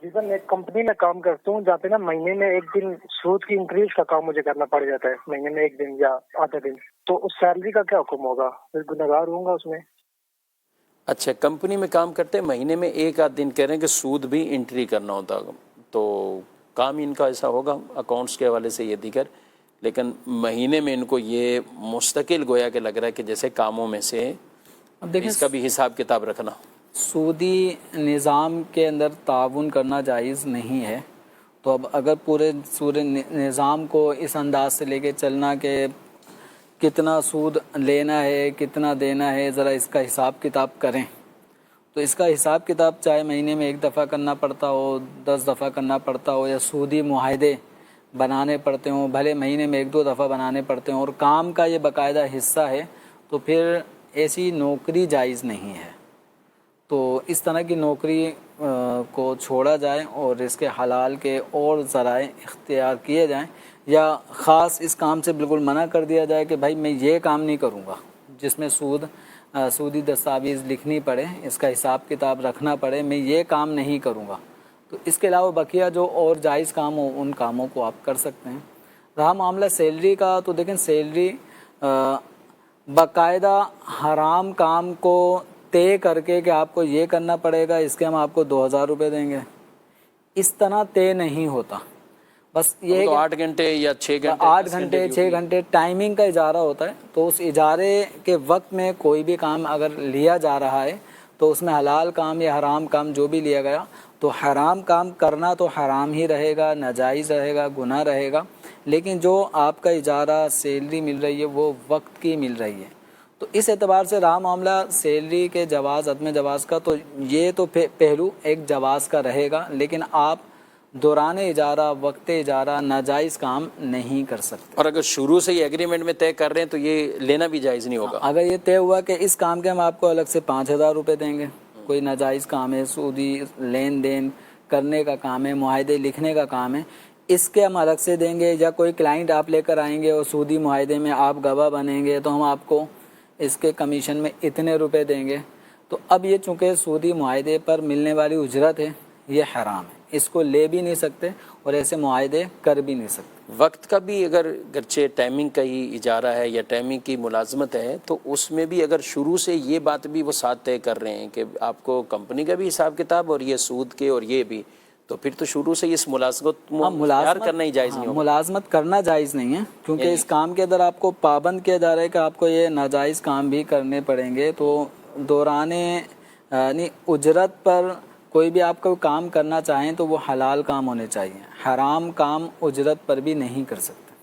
Sir मैं एक company में काम करता हूँ जहाँ पे ना महीने में एक दिन सूद की इंक्रीज का काम मुझे करना पड़ जाता है, महीने में एक दिन या आधे दिन। तो उस सैलरी का क्या हुक्म होगा, मैं गुनहगार होऊंगा उसमें? अच्छा, कंपनी में काम करते हैं, महीने में एक आध दिन कह रहे हैं कि सूद भी एंट्री करना होता, तो काम इनका ऐसा होगा अकाउंट्स के हवाले से ये दीगर, लेकिन महीने में इनको ये मुस्तकिल गोया कि लग रहा है कि जैसे कामों में से अब देखें इसका भी हिसाब किताब रखना। सूदी निज़ाम के अंदर ताउन करना जायज़ नहीं है। तो अब अगर पूरे निज़ाम को इस अंदाज से लेके चलना कि कितना सूद लेना है कितना देना है, ज़रा इसका हिसाब किताब करें, तो इसका हिसाब किताब चाहे महीने में एक दफ़ा करना पड़ता हो, 10 दफ़ा करना पड़ता हो, या सूदी मुआहदे बनाने पड़ते हों, भले महीने में एक दो दफ़ा बनाने पड़ते हों, और काम का ये बाकायदा हिस्सा है, तो फिर ऐसी नौकरी जायज़ नहीं है। तो इस तरह की नौकरी को छोड़ा जाए और इसके हलाल के और ज़राए इख्तियार किए जाएं, या ख़ास इस काम से बिल्कुल मना कर दिया जाए कि भाई मैं ये काम नहीं करूँगा जिसमें सूदी दस्तावेज़ लिखनी पड़े, इसका हिसाब किताब रखना पड़े, मैं ये काम नहीं करूँगा। तो इसके अलावा बकिया जो और जायज़ काम हो उन कामों को आप कर सकते हैं। रहा मामला सैलरी का, तो देखें सैलरी बाकायदा हराम काम को तय करके कि आपको ये करना पड़ेगा, इसके हम आपको 2000 रुपये देंगे, इस तरह तय नहीं होता। बस ये तो 8 घंटे या 6 घंटे, 8 घंटे 6 घंटे टाइमिंग का इजारा होता है। तो उस इजारे के वक्त में कोई भी काम अगर लिया जा रहा है तो उसमें हलाल काम या हराम काम जो भी लिया गया, तो हराम काम करना तो हराम ही रहेगा, नाजायज़ रहेगा, गुनाह रहेगा। लेकिन जो आपका इजारा सैलरी मिल रही है वो वक्त की मिल रही है। तो इस एतबार से रहा मामला सैलरी के जवाज़ अदम जवाज़ का, तो ये तो पहलू एक जवाज़ का रहेगा, लेकिन आप दौरान इजारा वक्त इजारा नाजायज़ काम नहीं कर सकते। और अगर शुरू से ही एग्रीमेंट में तय कर रहे हैं तो ये लेना भी जायज़ नहीं होगा। अगर ये तय हुआ कि इस काम के हम आपको अलग से 5000 रुपये देंगे, कोई नाजायज़ काम है, सूदी लेन देन करने का काम है, मुआहदे लिखने का काम है, इसके हम अलग से देंगे, या कोई क्लाइंट आप लेकर आएंगे और सूदी मुआहदे में आप गवाह बनेंगे तो हम आपको इसके कमीशन में इतने रुपए देंगे, तो अब ये चूँकि सूदी मुआहदे पर मिलने वाली उजरत है, ये हराम है, इसको ले भी नहीं सकते और ऐसे मुआहदे कर भी नहीं सकते। वक्त का भी अगर गरचे टाइमिंग का ही इजारा है या टाइमिंग की मुलाजमत है, तो उसमें भी अगर शुरू से ये बात भी वो साथ तय कर रहे हैं कि आपको कंपनी का भी हिसाब किताब और ये सूद के और ये भी, तो फिर तो शुरू से इस मुलाजमत करना ही जायज़ नहीं होगा। मुलाजमत करना जायज़ नहीं है, क्योंकि इस काम के अंदर आपको पाबंद किया जा रहा है कि आपको ये नाजायज़ काम भी करने पड़ेंगे। तो दौराने यानी उजरत पर कोई भी आप कोई काम करना चाहें तो वो हलाल काम होने चाहिए, हराम काम उजरत पर भी नहीं कर सकते।